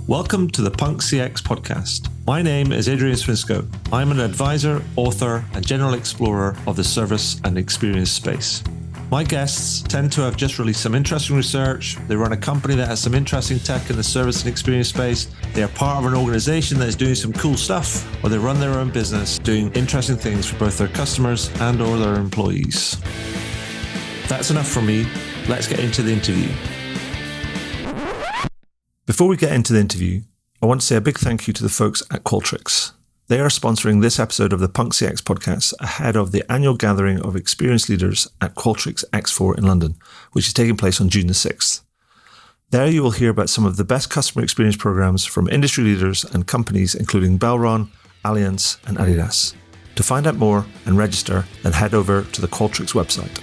Welcome to the Punk CX podcast. My name is Adrian Swinscoe. I'm an advisor, author, and general explorer of the service and experience space. My guests tend to have just released some interesting research. They run a company that has some interesting tech in the service and experience space. They are part of an organization that is doing some cool stuff, or they run their own business doing interesting things for both their customers and or their employees. That's enough for me. Let's get into the interview. Before we get into the interview, I want to say a big thank you to the folks at Qualtrics. They are sponsoring this episode of the Punk CX podcast ahead of the annual gathering of experienced leaders at Qualtrics X4 in London, which is taking place on June the 6th. There you will hear about some of the best customer experience programs from industry leaders and companies including Belron, Allianz, and Adidas. To find out more and register, then head over to the Qualtrics website.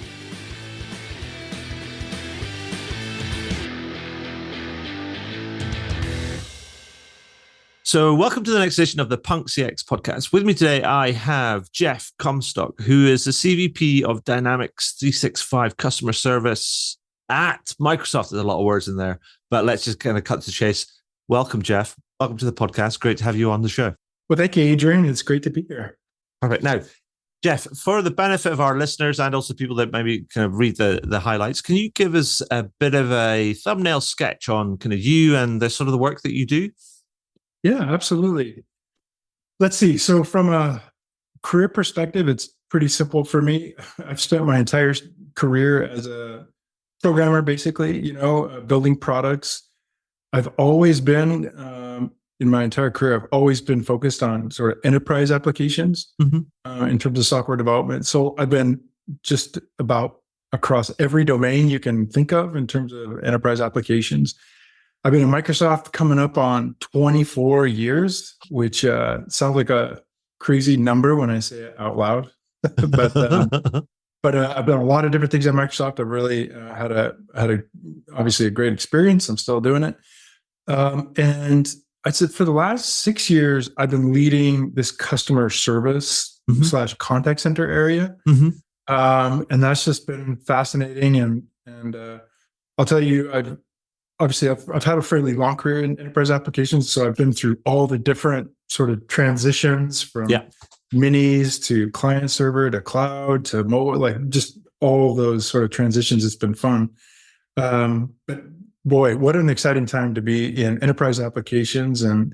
So welcome to the next edition of the Punk CX podcast. With me today, I have Jeff Comstock, who is the CVP of Dynamics 365 Customer Service at Microsoft. There's a lot of words in there, but let's just kind of cut to the chase. Welcome, Jeff. Welcome to the podcast. Great to have you on the show. Well, thank you, Adrian. It's great to be here. Perfect. Now, Jeff, for the benefit of our listeners and also people that maybe kind of read the highlights, can you give us a bit of a thumbnail sketch on kind of you and the sort of the work that you do? Yeah, absolutely. Let's see. So from a career perspective, it's pretty simple for me. I've spent my entire career as a programmer, basically, building products. I've always been, in my entire career, I've always been focused on sort of enterprise applications in terms of software development. So I've been just about across every domain you can think of in terms of enterprise applications. I've been at Microsoft coming up on 24 years, which sounds like a crazy number when I say it out loud. but I've done a lot of different things at Microsoft. I've really had a obviously a great experience. I'm still doing it. And I said for the last 6 years, I've been leading this customer service / contact center area. And that's just been fascinating. And I'll tell you, I've had a fairly long career in enterprise applications, so I've been through all the different sort of transitions from minis to client server to cloud to mobile, like just all those sort of transitions. It's been fun. But boy, what an exciting time to be in enterprise applications and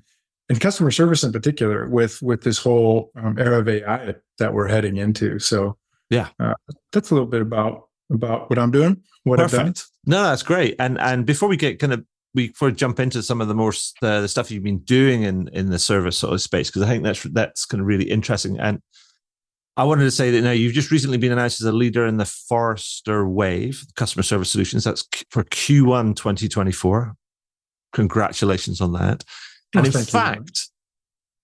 customer service in particular with this whole era of AI that we're heading into. So that's a little bit about what I'm doing. Perfect. No, that's great. And before we get before we jump into some of the more the stuff you've been doing in the service sort of space, because I think that's kind of really interesting. And I wanted to say that now you've just recently been announced as a leader in the Forrester Wave Customer Service Solutions. That's for Q1 2024. Congratulations on that. And in fact,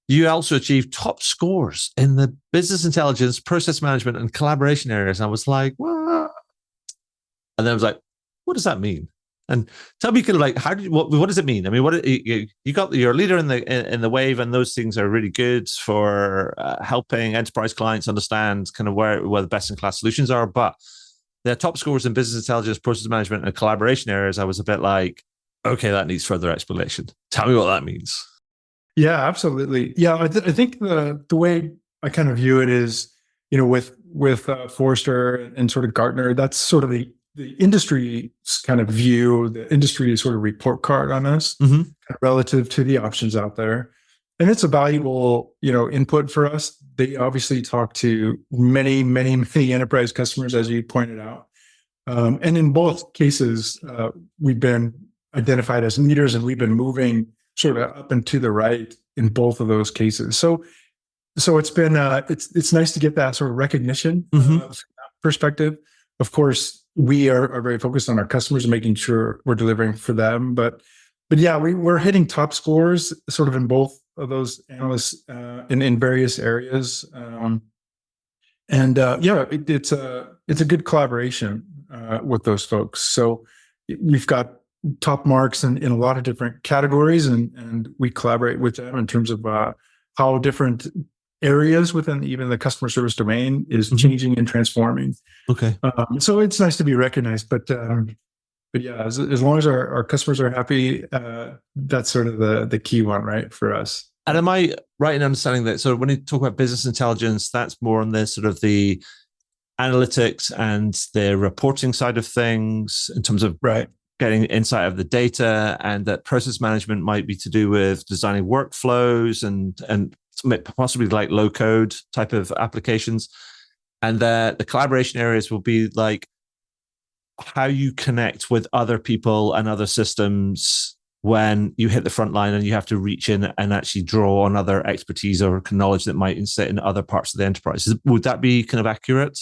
you also achieved top scores in the business intelligence, process management, and collaboration areas. And I was like, what? And then I was like, what does that mean? And tell me kind of like, what does it mean? I mean, you're a leader in the wave, and those things are really good for helping enterprise clients understand kind of where the best in class solutions are. But their top scores in business intelligence, process management, and collaboration areas, I was a bit like, okay, that needs further explanation. Tell me what that means. Yeah, absolutely. Yeah, I think the way I kind of view it is, with Forrester and sort of Gartner, that's sort of the industry's kind of view, the industry sort of report card on us relative to the options out there. And it's a valuable, input for us. They obviously talk to many, many, many enterprise customers, as you pointed out. And in both cases, we've been identified as leaders, and we've been moving sort of up and to the right in both of those cases. So it's been, it's nice to get that sort of recognition from that perspective. Of course, we are very focused on our customers and making sure we're delivering for them. But yeah, we're hitting top scores sort of in both of those analysts in various areas. It's a good collaboration with those folks. So we've got top marks in a lot of different categories, and we collaborate with them in terms of how different areas within even the customer service domain is changing and transforming. Okay. So it's nice to be recognized, but yeah, as long as our customers are happy, that's sort of the key one, right, for us. And am I right in understanding that? So when you talk about business intelligence, that's more on the sort of the analytics and the reporting side of things in terms of Right. getting insight of the data, and that process management might be to do with designing workflows and possibly like low code type of applications. And the collaboration areas will be like how you connect with other people and other systems when you hit the front line and you have to reach in and actually draw on other expertise or knowledge that might sit in other parts of the enterprise. Would that be kind of accurate?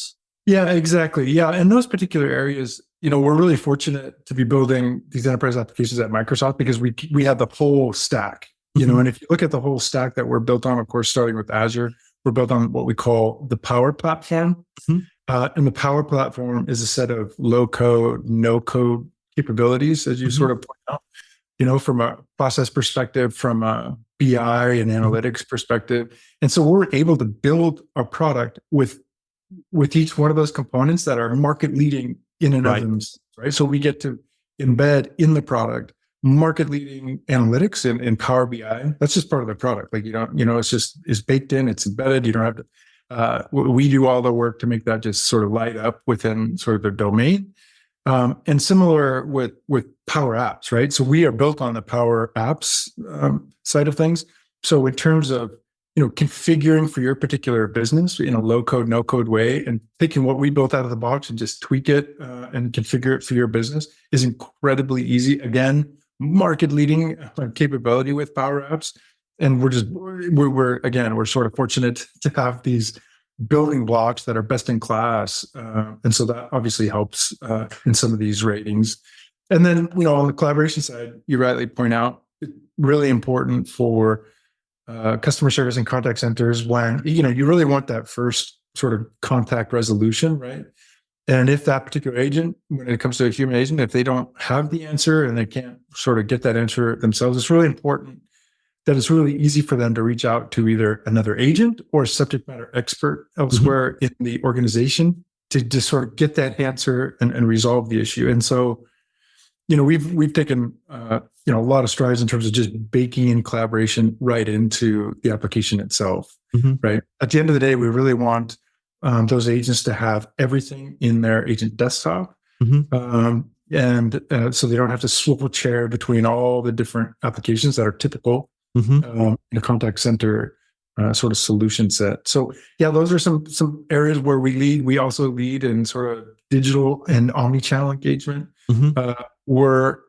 Yeah, exactly. Yeah. In those particular areas, we're really fortunate to be building these enterprise applications at Microsoft because we have the whole stack, and if you look at the whole stack that we're built on, of course, starting with Azure, we're built on what we call the Power Platform. And the Power Platform is a set of low code, no code capabilities, as you sort of point out, from a process perspective, from a BI and analytics perspective. And so we're able to build our product with each one of those components that are market leading in and of themselves, right? So we get to embed in the product market leading analytics in Power BI. That's just part of the product. Like, it's baked in, it's embedded. You don't have to, we do all the work to make that just sort of light up within sort of the domain. And similar with Power Apps, right? So we are built on the Power Apps side of things. So in terms of configuring for your particular business in a low code, no code way, and taking what we built out of the box and just tweak it and configure it for your business is incredibly easy. Again, market leading capability with Power Apps. And we're sort of fortunate to have these building blocks that are best in class. And so that obviously helps in some of these ratings. And then, on the collaboration side, you rightly point out, it's really important for customer service and contact centers when, you really want that first sort of contact resolution, right? And if that particular agent, when it comes to a human agent, if they don't have the answer and they can't sort of get that answer themselves, it's really important that it's really easy for them to reach out to either another agent or a subject matter expert elsewhere in the organization to just sort of get that answer and resolve the issue. And so, we've taken a lot of strides in terms of just baking in collaboration right into the application itself. Right. At the end of the day, we really want those agents to have everything in their agent desktop. So they don't have to swivel chair between all the different applications that are typical in a contact center sort of solution set. So yeah, those are some areas where we lead. We also lead in sort of digital and omni-channel engagement. We're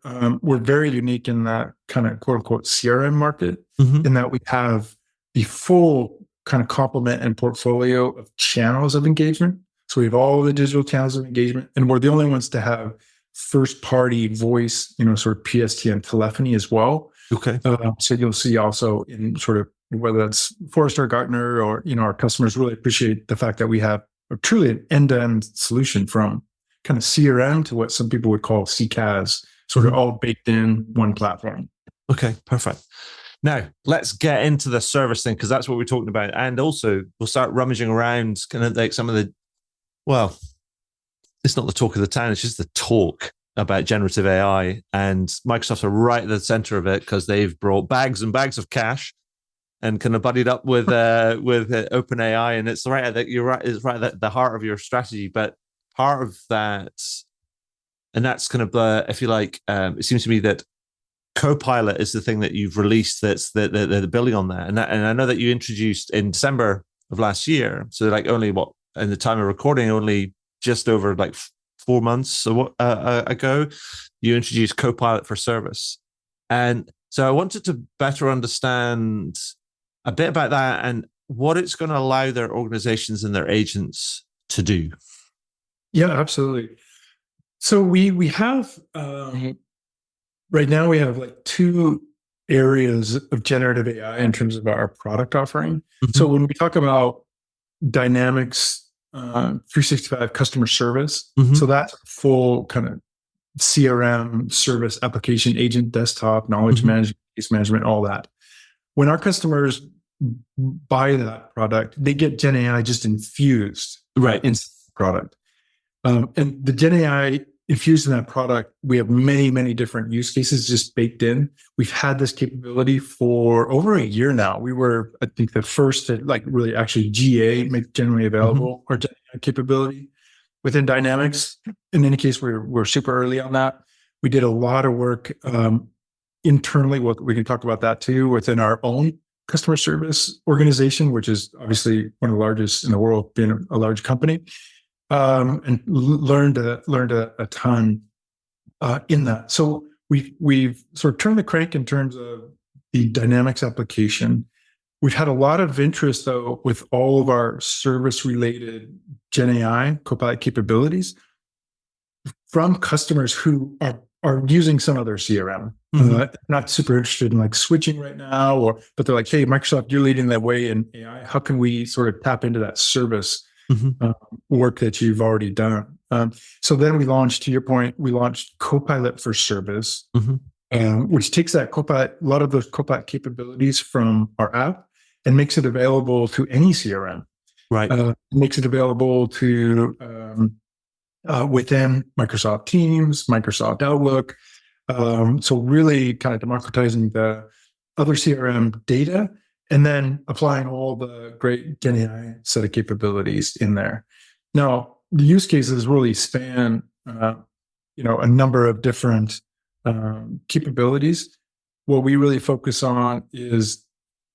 very unique in that kind of quote unquote CRM market in that we have the full kind of complement and portfolio of channels of engagement. So we have all the digital channels of engagement, and we're the only ones to have first party voice, sort of PSTN telephony as well. Okay. So you'll see also in sort of whether that's Forrester, Gartner, or our customers really appreciate the fact that we have truly an end-to-end solution from kind of CRM to what some people would call CCaaS, sort of all baked in one platform. Okay, perfect. Now let's get into the service thing, because that's what we're talking about, and also we'll start rummaging around kind of like some of the. Well, it's not the talk of the town; it's just the talk about generative AI, and Microsoft are right at the center of it because they've brought bags and bags of cash and kind of buddied up with OpenAI, and it's right that you're right. It's right at the heart of your strategy, but part of that, and that's kind of if you like, it seems to me that Copilot is the thing that you've released that's the building on that, and I know that you introduced in December of last year, so like only what in the time of recording, only just over like 4 months ago, you introduced Copilot for Service. And so I wanted to better understand a bit about that and what it's going to allow their organizations and their agents to do. Yeah, absolutely. So we have, right now we have like two areas of generative AI in terms of our product offering. So when we talk about Dynamics 365 customer service. So that's full kind of CRM service application, agent desktop, knowledge management, case management, all that. When our customers buy that product, they get Gen AI just infused into the product. And the Gen AI infused in that product, we have many, many different use cases just baked in. We've had this capability for over a year now. We were, I think, the first to like really actually GA, make generally available our capability within Dynamics. In any case, we're super early on that. We did a lot of work internally. We can talk about that too within our own customer service organization, which is obviously one of the largest in the world, being a large company. And learned a ton in that. So we've sort of turned the crank in terms of the Dynamics application. We've had a lot of interest though with all of our service-related Gen AI Copilot capabilities from customers who are using some other CRM, not super interested in like switching right now, but they're like, hey, Microsoft, you're leading that way in AI. How can we sort of tap into that service work that you've already done? So then we launched, to your point, we launched Copilot for Service, which takes that Copilot, a lot of those Copilot capabilities from our app and makes it available to any CRM. Right. Makes it available to within Microsoft Teams, Microsoft Outlook. So really kind of democratizing the other CRM data and then applying all the great Gen AI set of capabilities in there. Now, the use cases really span, a number of different capabilities. What we really focus on is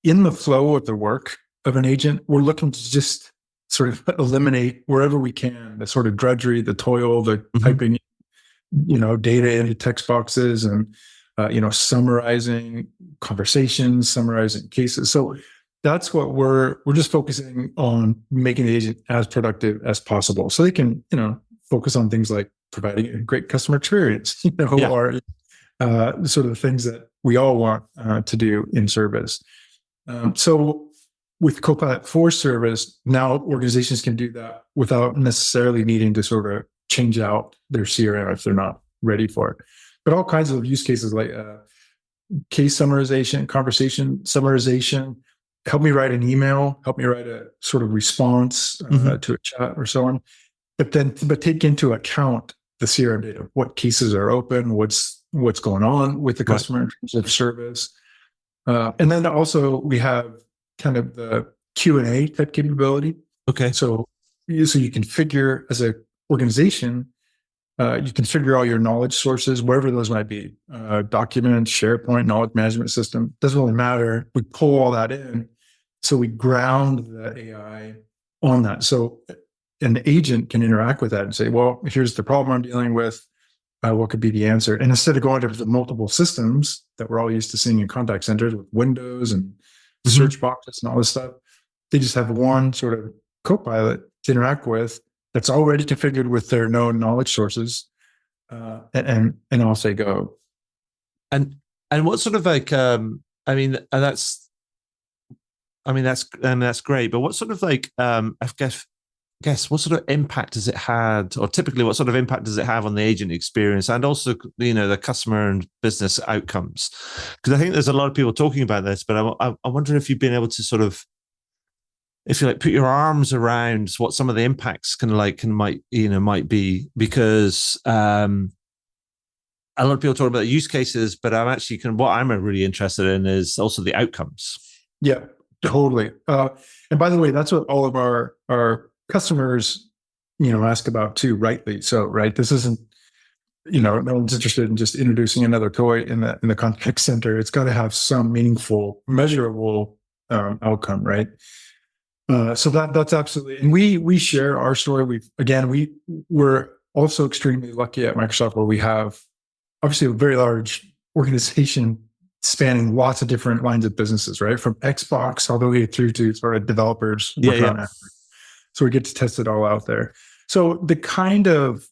in the flow of the work of an agent, we're looking to just sort of eliminate wherever we can the sort of drudgery, the toil, the typing, data into text boxes and, summarizing conversations, summarizing cases. So that's what we're just focusing on, making the agent as productive as possible so they can, focus on things like providing a great customer experience, or sort of the things that we all want to do in service. So with Copilot for Service, now organizations can do that without necessarily needing to sort of change out their CRM if they're not ready for it. But all kinds of use cases like case summarization, conversation summarization, help me write an email, help me write a sort of response to a chat or so on. But take into account the CRM data, what cases are open, what's going on with the customer in terms of service. And then also we have kind of the Q&A type capability. Okay. So you configure as an organization, you configure all your knowledge sources, wherever those might be, documents, SharePoint, knowledge management system, doesn't really matter. We pull all that in. So we ground the AI on that. So an agent can interact with that and say, well, here's the problem I'm dealing with. What could be the answer? And instead of going to the multiple systems that we're all used to seeing in contact centers with windows and search boxes and all this stuff, they just have one sort of Copilot to interact with that's already configured with their known knowledge sources, and I'll say go. And what sort of like that's great. But what sort of like I guess what sort of impact has it had, or typically what sort of impact does it have on the agent experience and also the customer and business outcomes? Because I think there's a lot of people talking about this, but I wonder if you've been able to sort of, if you like, put your arms around what some of the impacts might be, because a lot of people talk about the use cases, but I'm actually what I'm really interested in is also the outcomes. Yeah, totally. And by the way, that's what all of our customers, ask about too, rightly so, right? This isn't, no one's interested in just introducing another toy in the contact center. It's got to have some meaningful, measurable outcome, right? So that's absolutely, and we share our story. We're also extremely lucky at Microsoft, where we have obviously a very large organization spanning lots of different lines of businesses, right? From Xbox all the way through to sort of developers working on that. So we get to test it all out there. So the kind of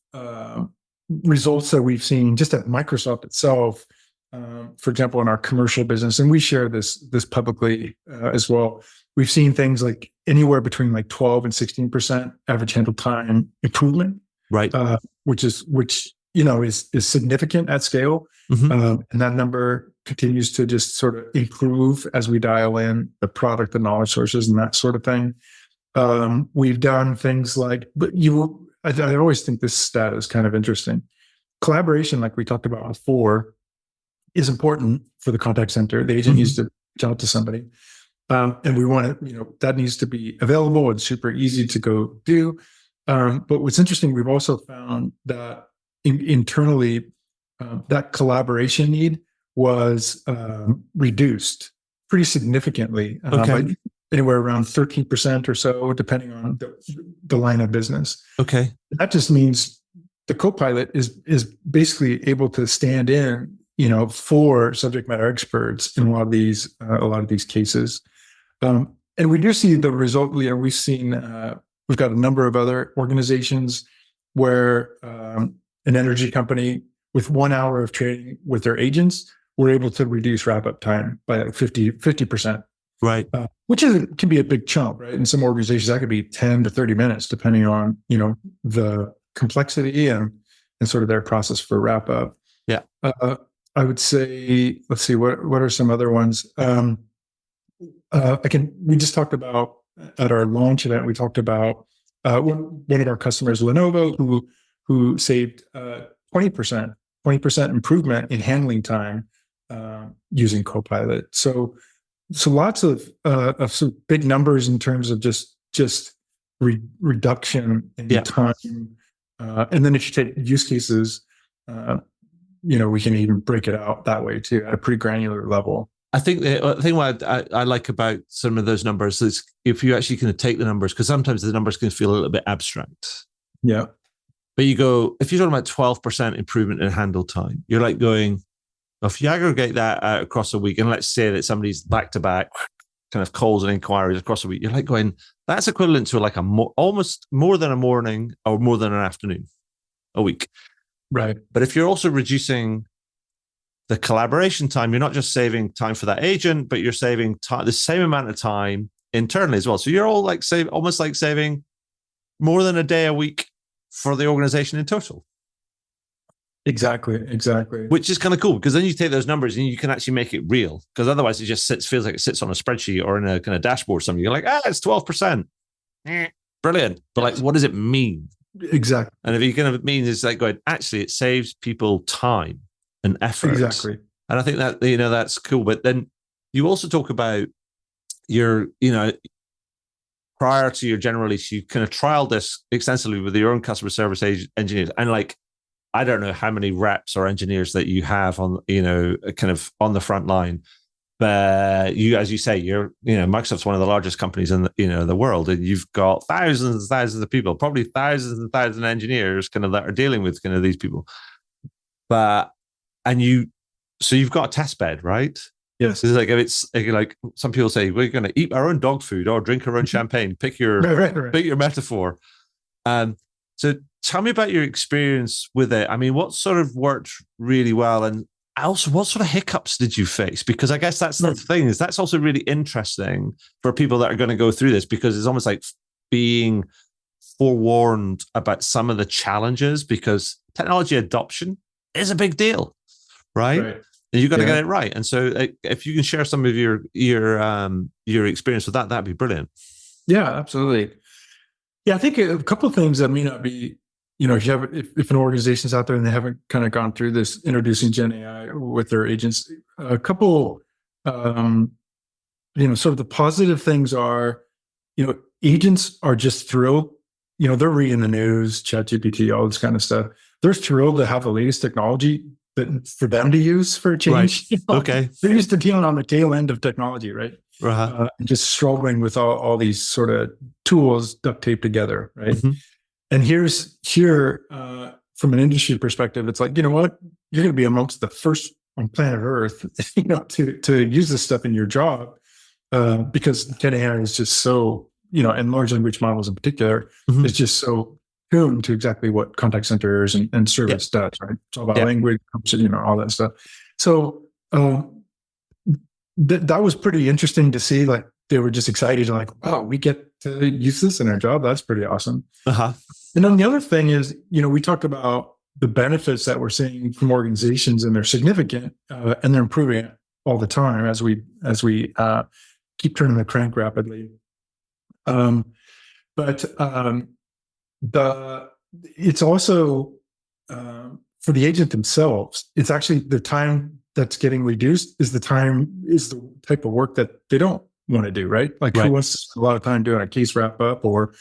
results that we've seen just at Microsoft itself, for example, in our commercial business, and we share this publicly as well, we've seen things like anywhere between like 12 and 16% average handle time improvement, right? Which is significant at scale, and that number continues to just sort of improve as we dial in the product, the knowledge sources, and that sort of thing. We've done things like, I always think this stat is kind of interesting. collaboration, like we talked about before, is important for the contact center. The agent needs to reach out to somebody. And we want to, that needs to be available and super easy to go do. But what's interesting, we've also found that internally, that collaboration need was reduced pretty significantly by anywhere around 13% or so, depending on the line of business. Okay. That just means the Copilot is basically able to stand in, for subject matter experts in a lot of these cases. And we do see the result. We've seen, we've got a number of other organizations where an energy company with 1 hour of training with their agents were able to reduce wrap-up time by like 50%. Right. Which can be a big chunk, right? In some organizations, that could be 10 to 30 minutes, depending on, the complexity and sort of their process for wrap-up. Yeah. I would say, let's see, what are some other ones? We just talked about at our launch event, we talked about one of our customers, Lenovo, who saved 20% improvement in handling time using Copilot. So lots of some big numbers in terms of just reduction in time. And then if you take use cases, we can even break it out that way too, at a pretty granular level. I think the thing what I like about some of those numbers is if you actually kind of take the numbers, because sometimes the numbers can feel a little bit abstract. Yeah. But you go, if you're talking about 12% improvement in handle time, you're like going, if you aggregate that out across a week, and let's say that somebody's back to back kind of calls and inquiries across a week, you're like going, that's equivalent to like almost more than a morning or more than an afternoon a week. Right. But if you're also reducing the collaboration time, you're not just saving time for that agent, but you're saving the same amount of time internally as well. So you're all like almost like saving more than a day a week for the organization in total. Exactly. Which is kind of cool, because then you take those numbers and you can actually make it real. Because otherwise it just feels like it sits on a spreadsheet or in a kind of dashboard or something. You're like, it's 12%. Brilliant. But like, what does it mean? Exactly. And if you kind of mean is like going, actually, it saves people time and effort. Exactly. And I think that, that's cool. But then you also talk about your, prior to your general release, you kind of trialed this extensively with your own customer service engineers. And like, I don't know how many reps or engineers that you have on, kind of on the front line. But you, as you say, you're, Microsoft's one of the largest companies in the world, and you've got thousands and thousands of people, probably thousands and thousands of engineers kind of that are dealing with kind of these people. So you've got a test bed, right? Yes. It's like, if it's like some people say, we're going to eat our own dog food or drink our own champagne, pick your metaphor. So tell me about your experience with it. I mean, what sort of worked really well, and also what sort of hiccups did you face? Because I guess that's the thing, is that's also really interesting for people that are going to go through this, because it's almost like being forewarned about some of the challenges, because technology adoption is a big deal, right? And you got to get it right. And so if you can share some of your experience with that, that'd be brilliant. Yeah, absolutely. Yeah, I think a couple of things that may not be, if an organization's out there and they haven't kind of gone through this introducing Gen AI with their agents, a couple, sort of the positive things are, agents are just thrilled. They're reading the news, ChatGPT, all this kind of stuff. They're thrilled to have the latest technology for them to use for a change. Right. Okay. They're used to dealing on the tail end of technology, right? Just struggling with all these sort of tools duct taped together, right? Mm-hmm. And here, from an industry perspective, it's like, you know what? You're going to be amongst the first on planet Earth, to use this stuff in your job, because Gen AI is just so, and large language models in particular, is just so tuned to exactly what contact centers and service does, right? It's all about language, all that stuff. So that was pretty interesting to see. Like, they were just excited, like, wow, we get to use this in our job. That's pretty awesome. And then the other thing is, we talked about the benefits that we're seeing from organizations, and they're significant, and they're improving it all the time as we keep turning the crank rapidly. But it's also for the agent themselves, it's actually the time that's getting reduced is the type of work that they don't want to do, right? Like who wants to spend a lot of time doing a case wrap up or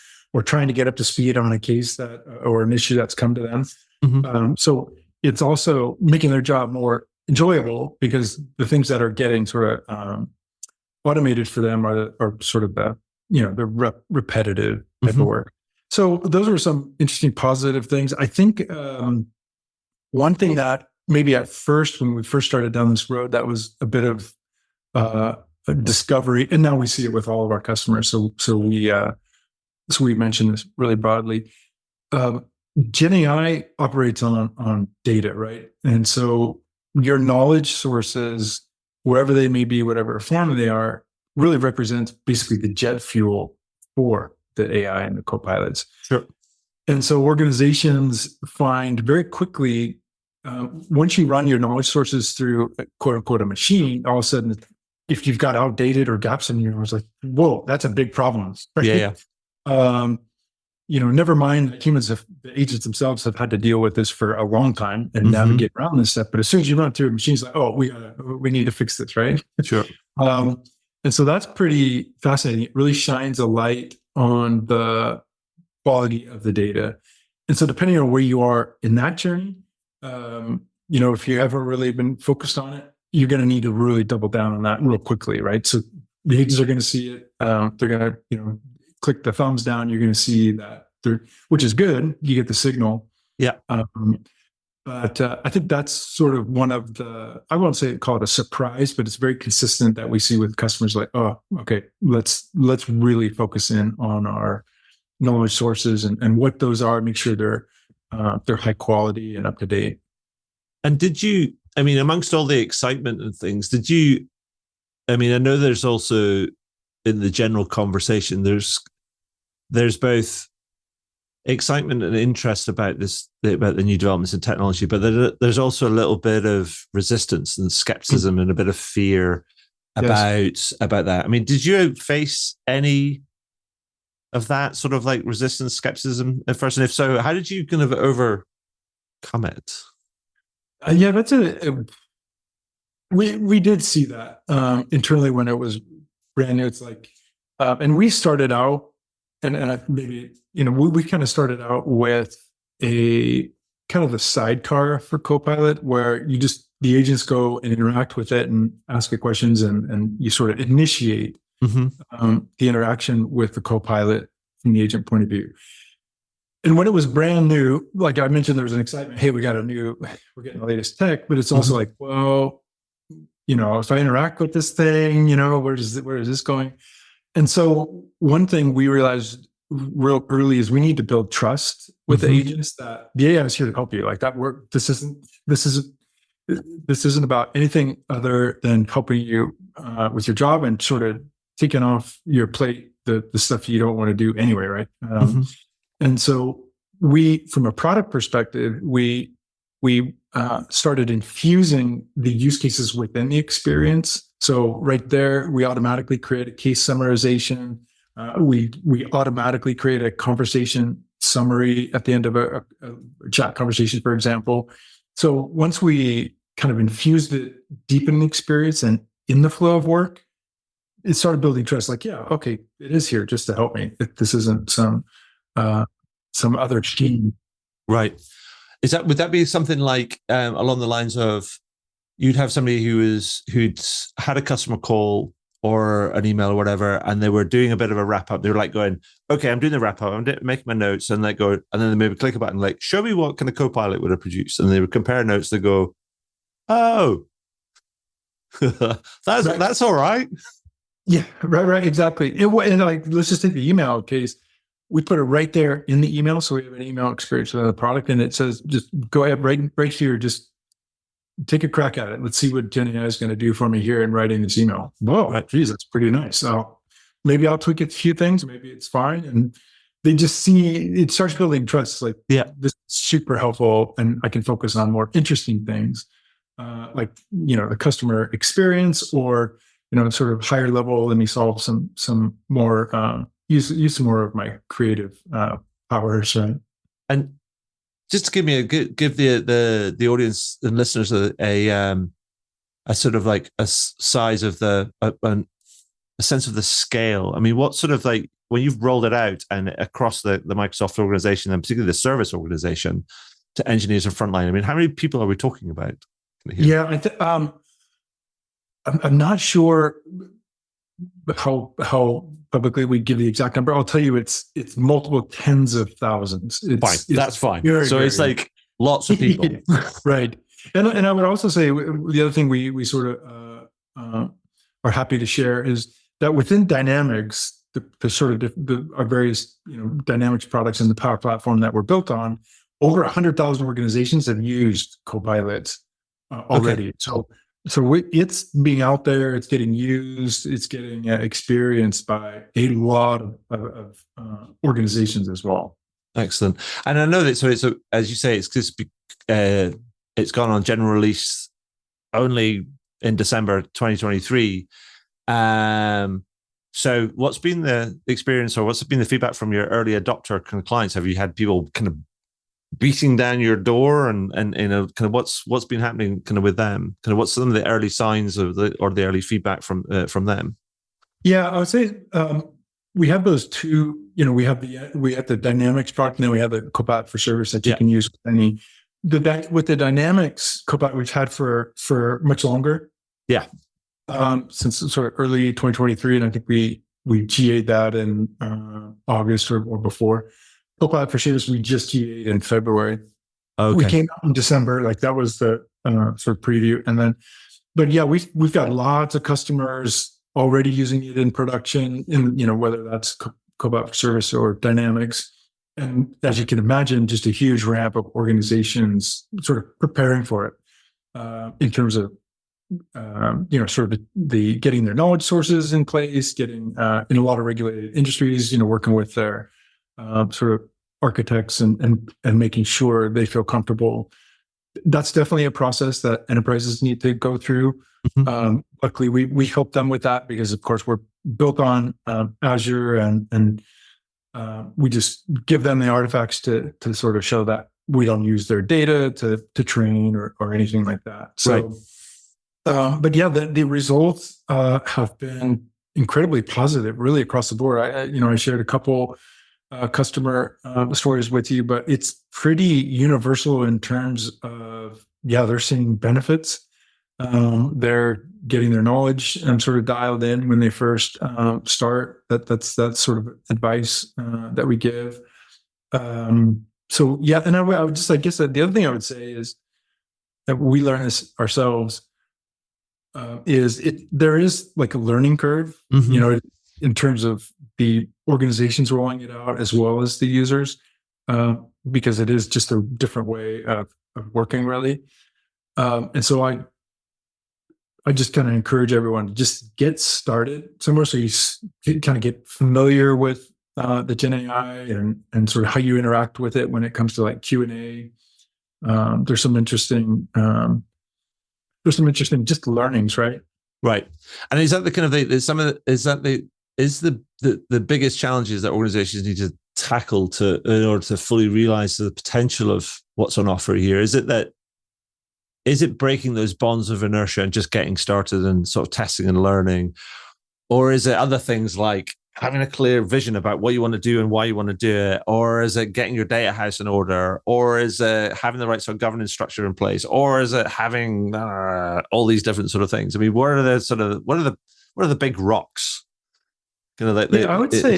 trying to get up to speed on a case that or an issue that's come to them. So it's also making their job more enjoyable because the things that are getting sort of automated for them are sort of the repetitive type of work. So those are some interesting positive things. I think one thing that maybe at first, when we first started down this road, that was a bit of a discovery, and now we see it with all of our customers. So we mentioned this really broadly. Gen AI operates on data, right? And so your knowledge sources, wherever they may be, whatever form they are, really represents basically the jet fuel for the AI and the copilots. Sure. And so organizations find very quickly, once you run your knowledge sources through quote unquote a machine, all of a sudden, if you've got outdated or gaps in your knowledge, like, whoa, that's a big problem. Right? Yeah. Never mind that the agents themselves have had to deal with this for a long time and navigate around this stuff. But as soon as you run through a machine, it's like, oh, we need to fix this, right? Sure. And so that's pretty fascinating. It really shines a light on the quality of the data. And so depending on where you are in that journey, if you haven't really been focused on it, you're going to need to really double down on that real quickly, right? So the agents are going to see it. They're going to, click the thumbs down. You're going to see that, which is good. You get the signal. Yeah. But I think that's sort of one of I won't call it a surprise, but it's very consistent that we see with customers like, oh, okay, let's really focus in on our knowledge sources and what those are, make sure they're high quality and up to date. And amongst all the excitement and things, I know there's also in the general conversation, there's both excitement and interest about the new developments in technology, but there's also a little bit of resistance and skepticism and a bit of fear about that. I mean, did you face any of that sort of like resistance, skepticism at first? And if so, how did you kind of overcome it? That's we did see that internally when it was brand new. It's like, and we started out, and maybe we kind of started out with a kind of a sidecar for Copilot, where the agents go and interact with it and ask it questions, and you sort of initiate the interaction with the Copilot from the agent point of view. And when it was brand new, like I mentioned, there was an excitement. Hey, we're getting the latest tech, but it's also like, well, if I interact with this thing, where is this going? And so one thing we realized real early is we need to build trust with the agents that the AI is here to help you. Like that work. This isn't about anything other than helping you with your job and sort of taking off your plate the stuff you don't want to do anyway, right? And so from a product perspective, we started infusing the use cases within the experience. So right there, we automatically create a case summarization. We automatically create a conversation summary at the end of a chat conversation, for example. So once we kind of infused it deep in the experience and in the flow of work, it started building trust. Like, yeah, okay, it is here just to help me. This isn't some other scheme. Right. Would that be something like along the lines of you'd have somebody who'd had a customer call or an email or whatever, and they were doing a bit of a wrap up. They were like going, okay, I'm doing the wrap up. I'm making my notes, and they go, and then they maybe click a button like, show me what kind of Copilot would have produced, and they would compare notes. They go, oh, that's all right. Yeah, right, exactly. And like, let's just take the email case. We put it right there in the email, so we have an email experience with the product, and it says, just go ahead, right here, just take a crack at it. Let's see what Gen AI is going to do for me here in writing this email. Whoa, geez, that's pretty nice. So maybe I'll tweak a few things. Maybe it's fine. And they just see it starts building trust. Like, yeah, this is super helpful, and I can focus on more interesting things, like the customer experience, or sort of higher level. Let me solve some more use some more of my creative powers. Right? And just to give the audience and listeners a sort of like a size of a sense of the scale. I mean, what sort of like when you've rolled it out and across the Microsoft organization and particularly the service organization to engineers and frontline, I mean, how many people are we talking about here? Yeah, I'm not sure how publicly we give the exact number. I'll tell you, it's multiple tens of thousands. Fine, that's fine. So very, it's like lots of people, right? And I would also say the other thing we sort of are happy to share is that within Dynamics, the sort of our various Dynamics products in the Power Platform that we're built on, over 100,000 organizations have used Copilot already. Okay. So it's being out there, it's getting used, it's getting experienced by a lot of organizations as well. Excellent. And I know that, so it's, as you say, it's just it's gone on general release only in December 2023. So what's been the experience, or what's been the feedback from your early adopter kind of clients? Have you had people kind of beating down your door, and kind of what's been happening kind of with them? Kind of what's some of the early signs of the early feedback from them? Yeah, I would say we have those two. We have the Dynamics product, and then we have the Copilot for Service that you can use with any. With the Dynamics Copilot, we've had for much longer. Yeah. Since sort of early 2023, and I think we GA'd that in August or before. Copilot for Service we just GA'd in February. Okay. We came out in December, like that was the sort of preview, and then, but yeah, we've got lots of customers already using it in production, in whether that's Copilot for Service or Dynamics, and as you can imagine, just a huge ramp of organizations sort of preparing for it in terms of sort of the getting their knowledge sources in place, getting in a lot of regulated industries, working with their sort of architects and making sure they feel comfortable. That's definitely a process that enterprises need to go through. Mm-hmm. Luckily, we help them with that because, of course, we're built on Azure, and we just give them the artifacts to sort of show that we don't use their data to train or anything like that. So. Right. But yeah, the results have been incredibly positive, really across the board. I shared a couple customer stories with you, but it's pretty universal in terms of they're seeing benefits. They're getting their knowledge sort of dialed in when they first start. That's sort of advice that we give. So yeah, and I would just, I guess that the other thing I would say is that we learn this ourselves. There is like a learning curve, mm-hmm. In terms of the organizations rolling it out as well as the users, because it is just a different way of working, really. And so I just kind of encourage everyone to just get started somewhere, so you kind of get familiar with the Gen AI and sort of how you interact with it when it comes to like Q&A. There's some interesting just learnings, right? Right. And is that the kind of the biggest challenges that organizations need to tackle in order to fully realize the potential of what's on offer here? Is it breaking those bonds of inertia and just getting started and sort of testing and learning? Or is it other things like having a clear vision about what you want to do and why you want to do it? Or is it getting your data house in order? Or is it having the right sort of governance structure in place? Or is it having all these different sort of things? I mean, what are the big rocks? Kind of like I would say,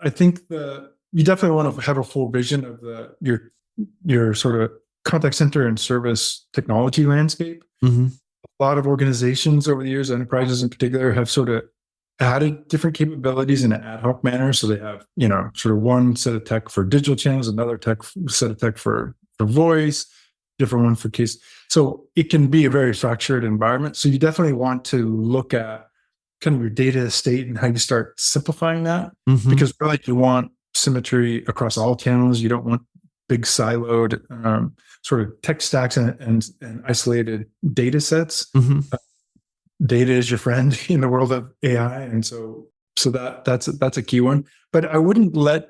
I think you definitely want to have a full vision of your sort of contact center and service technology landscape. Mm-hmm. A lot of organizations over the years, enterprises in particular, have sort of added different capabilities in an ad hoc manner. So they have, sort of one set of tech for digital channels, another set of tech for voice, different one for case. So it can be a very fractured environment. So you definitely want to look at kind of your data estate and how you start simplifying that, mm-hmm. because really you want symmetry across all channels. You don't want big siloed sort of tech stacks and isolated data sets. Mm-hmm. Data is your friend in the world of AI, and so that's a key one. But I wouldn't let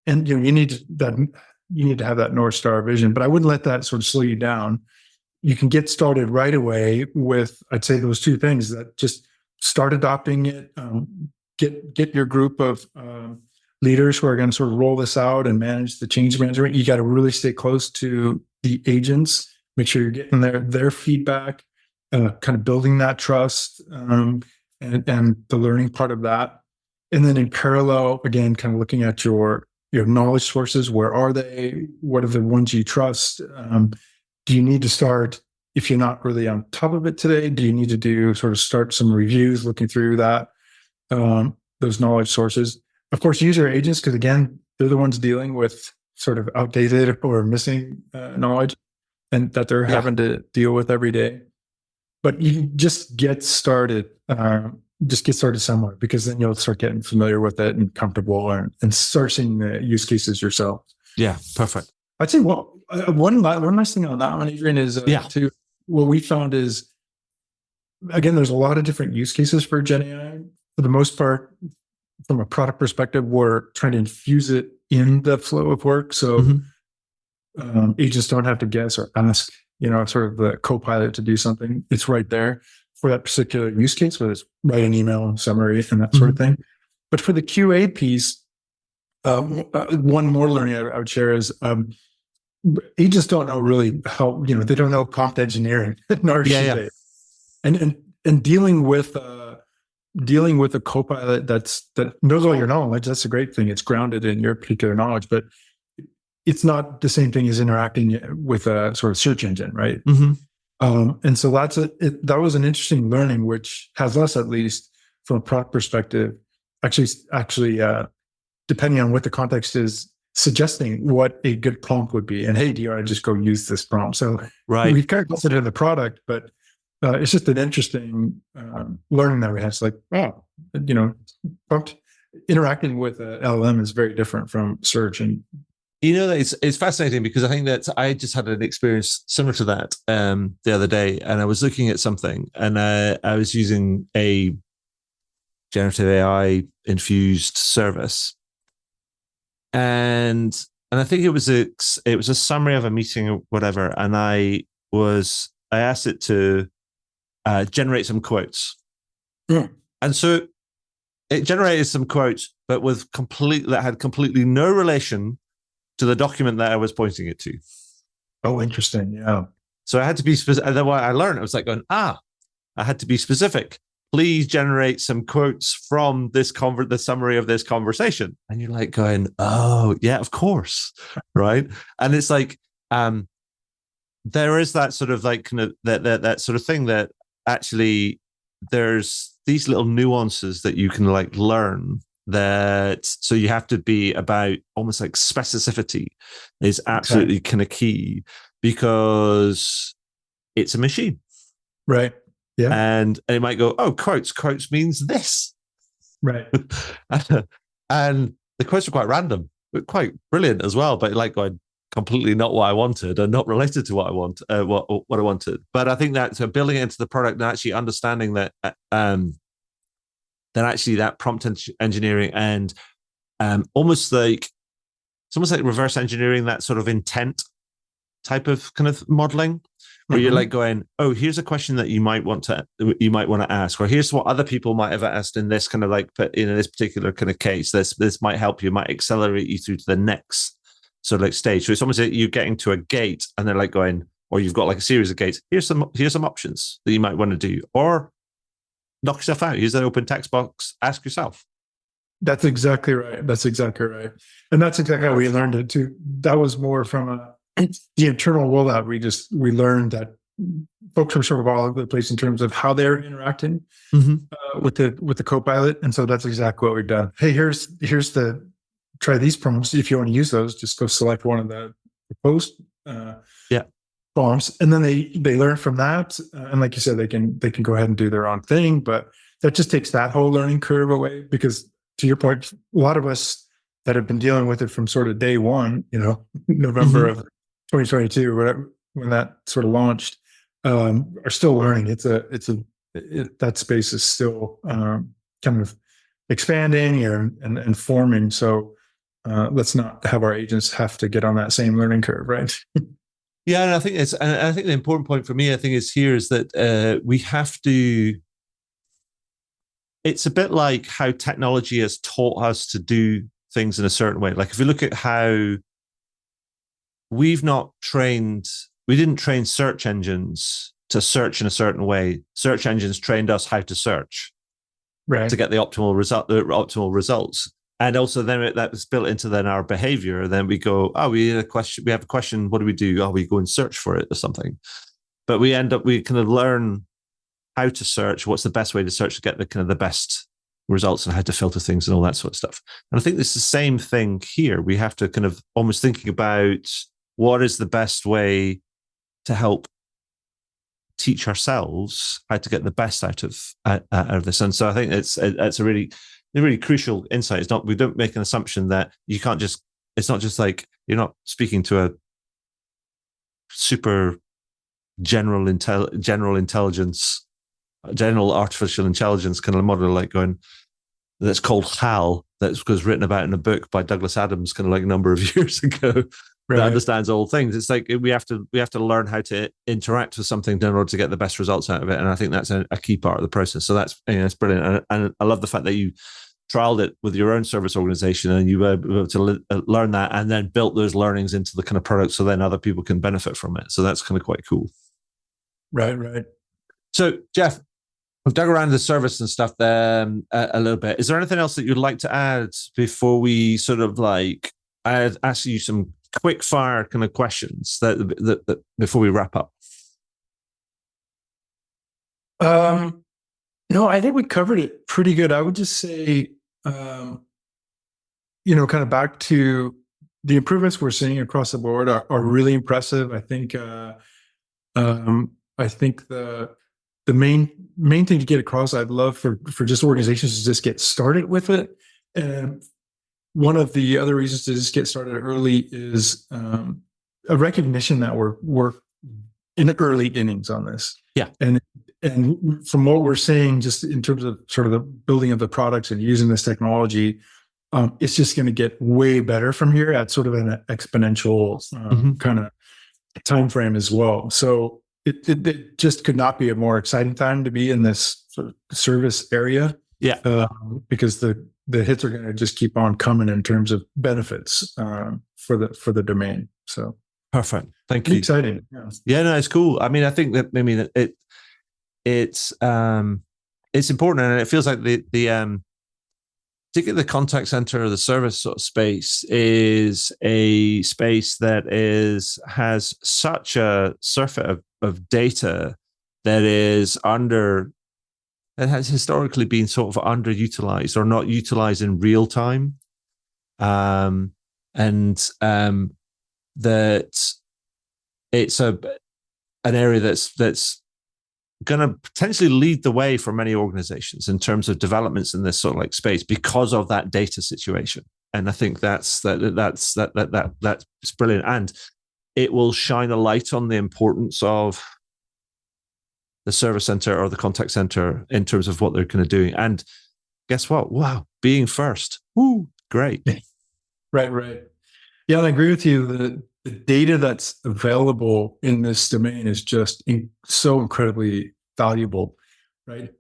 and you need to have that North Star vision, but I wouldn't let that sort of slow you down. You can get started right away with, I'd say, those two things: that just start adopting it, get your group of leaders who are going to sort of roll this out and manage the change management. You got to really stay close to the agents, make sure you're getting their feedback, kind of building that trust, and the learning part of that. And then in parallel, again, kind of looking at your knowledge sources. Where are they? What are the ones you trust? Do you need to start, if you're not really on top of it today, do you need to start some reviews, looking through that, those knowledge sources? Of course, user agents, because again, they're the ones dealing with sort of outdated or missing knowledge, and that they're having to deal with every day. But you just get started. Just get started somewhere, because then you'll start getting familiar with it and comfortable, and start seeing the use cases yourself. Yeah, perfect. I'd say one last thing on that one, Adrian, is too, what we found is, again, there's a lot of different use cases for Gen AI. For the most part, from a product perspective, we're trying to infuse it in the flow of work. So agents don't have to guess or ask, sort of the Copilot to do something. It's right there for that particular use case, whether it's write an email, summary, and that sort of thing. But for the QA piece, one more learning I would share is agents don't know really how, they don't know prompt engineering, nor should they. And dealing with a Copilot that knows all your knowledge, that's a great thing. It's grounded in your particular knowledge, but it's not the same thing as interacting with a sort of search engine, right? And so that was an interesting learning, which has us, at least from a product perspective, actually depending on what the context is, suggesting what a good prompt would be. And hey, do you want to just go use this prompt? So we've kind of considered the product, but it's just an interesting learning that we had. It's like, prompt interacting with a LLM is very different from search. And it's fascinating, because I think that I just had an experience similar to that the other day, and I was looking at something, and I was using a generative AI infused service, and I think it was a summary of a meeting or whatever, and I asked it to generate some quotes, and so it generated some quotes, but that had completely no relation to the document that I was pointing it to. Oh, interesting. Yeah. So I had to be specific. And then what I learned, I was like going, I had to be specific. Please generate some quotes from the summary of this conversation. And you're like going, oh yeah, of course. Right. And it's like, there is that sort of like kind of that sort of thing that actually there's these little nuances that you can like learn. So you have to be about almost like specificity is absolutely kind of key, because it's a machine. Right. Yeah. And it might go, oh, quotes means this. Right. And the quotes are quite random, but quite brilliant as well, but like going completely not what I wanted and not related to what I want, what I wanted. But I think that building it into the product and actually understanding that, then actually that prompt engineering and it's almost like reverse engineering that sort of intent type of kind of modeling, where you're like going, oh, here's a question that you might want to ask, or here's what other people might have asked in this kind of like, in this particular kind of case, this might help you, might accelerate you through to the next sort of like stage. So it's almost like you're getting to a gate, and they're like going, or you've got like a series of gates. Here's some options that you might want to do, or knock yourself out. Use that open text box. Ask yourself. That's exactly right. And that's exactly how we learned it too. That was more from the internal rollout. We learned that folks were sort of all over the place in terms of how they're interacting with the Copilot. And so that's exactly what we've done. Hey, here's try these prompts. If you want to use those, just go select one of the proposed prompts, and then they learn from that. And like you said, they can go ahead and do their own thing, but that just takes that whole learning curve away, because to your point, a lot of us that have been dealing with it from sort of day one, November of 2022, whatever, when that sort of launched, are still learning. That space is still kind of expanding and forming. So let's not have our agents have to get on that same learning curve, right? Yeah, and I think the important point for me, I think, is here is that we have to. It's a bit like how technology has taught us to do things in a certain way. Like if you look at how we didn't train search engines to search in a certain way. Search engines trained us how to search, Right. to get the optimal results. And also then that was built into then our behavior. Then we go, oh, we have a question. What do? Oh, we go and search for it or something. But we kind of learn how to search, what's the best way to search to get the kind of the best results, and how to filter things and all that sort of stuff. And I think it's the same thing here. We have to kind of almost thinking about what is the best way to help teach ourselves how to get the best out of this. And so I think it's a really crucial insight. It's not, we don't make an assumption that you can't just, it's not just like you're not speaking to a super general intelligence, general artificial intelligence kind of model, like going, that's called HAL, that was written about in a book by Douglas Adams kind of like a number of years ago. Right. That understands all things. It's like we have to learn how to interact with something in order to get the best results out of it. And I think that's a key part of the process. So that's, it's brilliant. And I love the fact that you trialed it with your own service organization and you were able to learn that and then built those learnings into the kind of product so then other people can benefit from it. So that's kind of quite cool. Right. So Jeff, we've dug around the service and stuff there a little bit. Is there anything else that you'd like to add before we sort of like ask you some quick fire kind of questions that before we wrap up? No, I think we covered it pretty good. I would just say, kind of back to the improvements we're seeing across the board are really impressive. I think the main thing to get across, I'd love for just organizations to just get started with it. And one of the other reasons to just get started early is a recognition that we're in the early innings on this. Yeah. And from what we're seeing, just in terms of sort of the building of the products and using this technology, it's just going to get way better from here at sort of an exponential kind of time frame as well. So it just could not be a more exciting time to be in this sort of service area. Yeah. Because the hits are going to just keep on coming in terms of benefits for the domain. So perfect. Thank you. Exciting. Yeah, no, it's cool. I mean, I think that it's important, and it feels like the particularly the contact center or the service sort of space is a space that has such a surfeit of data that has historically been sort of underutilized or not utilized in real time. That it's an area that's going to potentially lead the way for many organizations in terms of developments in this sort of like space because of that data situation. And I think that's brilliant. And it will shine a light on the importance of the service center or the contact center in terms of what they're kind of doing. And guess what? Wow, being first. Woo, great. Right. Yeah, I agree with you. The data that's available in this domain is just so incredibly valuable, right?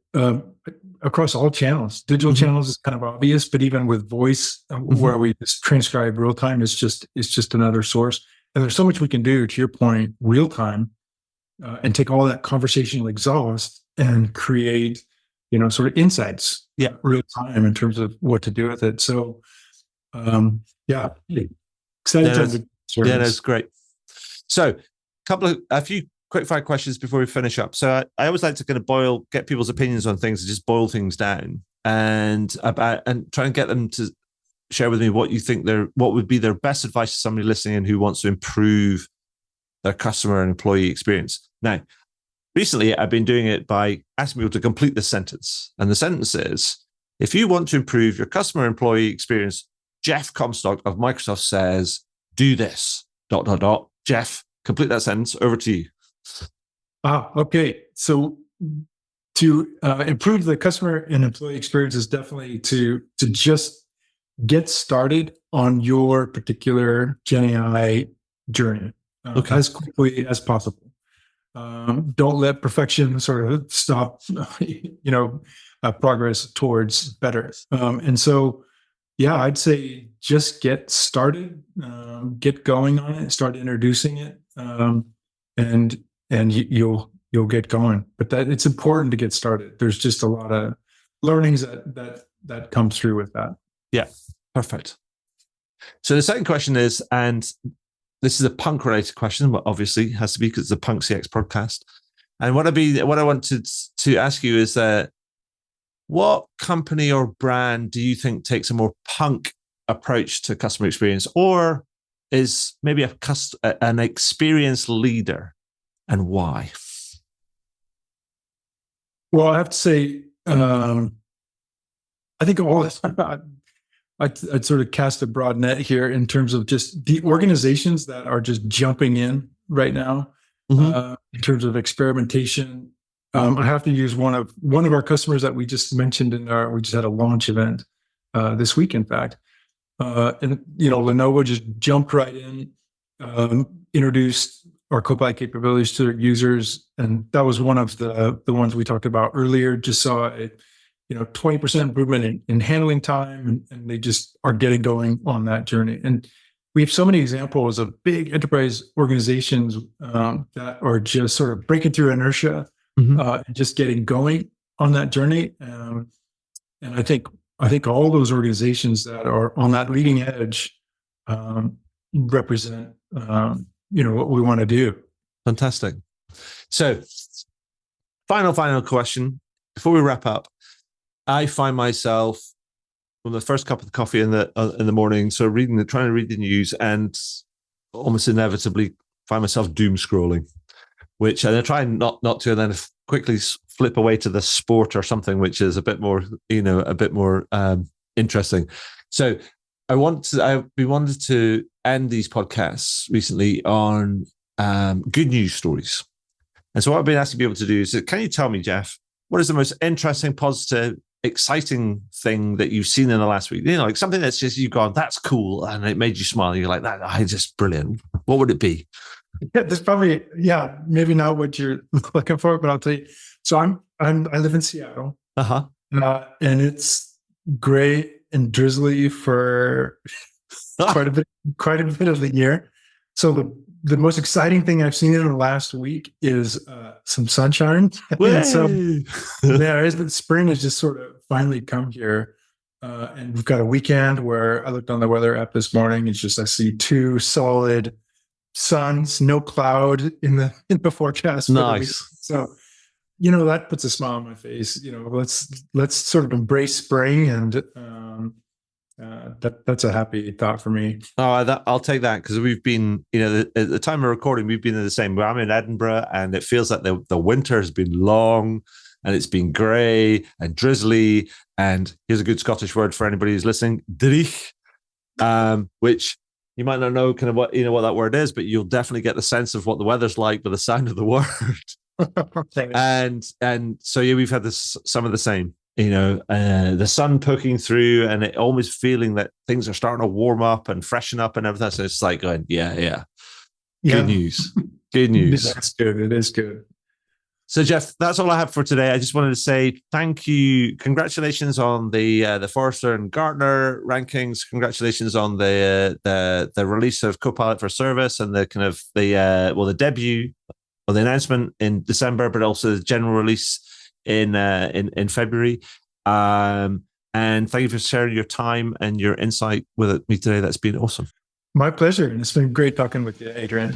Across all channels. Digital channels is kind of obvious, but even with voice, where we just transcribe real time, it's just another source. And there's so much we can do, to your point, real time, and take all that conversational exhaust and create, sort of insights, real time in terms of what to do with it. So, excited to that's great. So, a few quick fire questions before we finish up. So, I always like to kind of get people's opinions on things and just boil things down and try and get them to share with me what you think what would be their best advice to somebody listening in who wants to improve their customer and employee experience. Now, recently I've been doing it by asking people to complete this sentence. And the sentence is, if you want to improve your customer employee experience, Jeff Comstock of Microsoft says, do this, ... Jeff, complete that sentence. Over to you. Okay. So to improve the customer and employee experience is definitely to just get started on your particular Gen AI journey as quickly as possible. Don't let perfection sort of stop, progress towards better. And so, yeah, I'd say just get started, get going on it, start introducing it, and you'll get going. But that it's important to get started. There's just a lot of learnings that come through with that. Yeah, perfect. So the second question is, and this is a punk related question, but obviously it has to be because it's a Punk CX podcast. And what I wanted to ask you is what company or brand do you think takes a more punk approach to customer experience, or is maybe an experienced leader, and why? Well, I have to say, I think all this, I'd sort of cast a broad net here in terms of just the organizations that are just jumping in right now, in terms of experimentation. I have to use one of our customers that we just mentioned we just had a launch event this week, in fact. And Lenovo just jumped right in, introduced our Copilot capabilities to their users, and that was one of the ones we talked about earlier. Just saw a 20% improvement in handling time, and they just are getting going on that journey. And we have so many examples of big enterprise organizations that are just sort of breaking through inertia. And just getting going on that journey. And I think all those organizations that are on that leading edge represent what we want to do. Fantastic. So final question before we wrap up. I find myself from the first cup of coffee in the morning, so trying to read the news, and almost inevitably find myself doom scrolling, which I try not to, and then quickly flip away to the sport or something, which is a bit more interesting. So we wanted to end these podcasts recently on good news stories. And so what I've been asking people to do is, can you tell me, Jeff, what is the most interesting, positive, exciting thing that you've seen in the last week? Like something that's just you've gone, that's cool, and it made you smile. You're like, that is just brilliant. What would it be? Yeah, there's probably, maybe not what you're looking for, but I'll tell you. So I live in Seattle, and it's gray and drizzly for quite a bit of the year. So the most exciting thing I've seen in the last week is some sunshine. And so the spring has just sort of finally come here, and we've got a weekend where I looked on the weather app this morning. It's just I see 2 solid suns, no cloud in the forecast. Nice. So, that puts a smile on my face. Let's sort of embrace spring, and that's a happy thought for me. Oh, I'll take that, because we've been, at the time of recording, we've been in the same. I'm in Edinburgh, and it feels like the winter has been long, and it's been grey and drizzly. And here's a good Scottish word for anybody who's listening: dreich, which you might not know kind of what that word is, but you'll definitely get the sense of what the weather's like by the sound of the word. and so we've had some of the same. The sun poking through, and it almost feeling that things are starting to warm up and freshen up and everything. So it's like going, yeah. Good news. Good news. That's good. It is good. So, Jeff, that's all I have for today. I just wanted to say thank you. Congratulations on the Forrester and Gartner rankings. Congratulations on the release of Copilot for Service, and the kind of the debut or the announcement in December, but also the general release in February. And thank you for sharing your time and your insight with me today. That's been awesome. My pleasure. And it's been great talking with you, Adrian.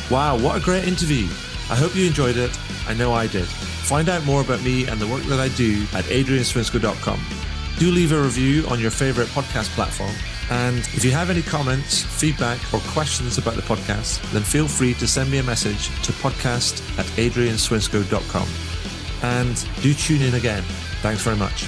Wow, what a great interview. I hope you enjoyed it. I know I did. Find out more about me and the work that I do at adrianswinscoe.com. Do leave a review on your favorite podcast platform. And if you have any comments, feedback, or questions about the podcast, then feel free to send me a message to podcast@adrianswinscoe.com. And do tune in again. Thanks very much.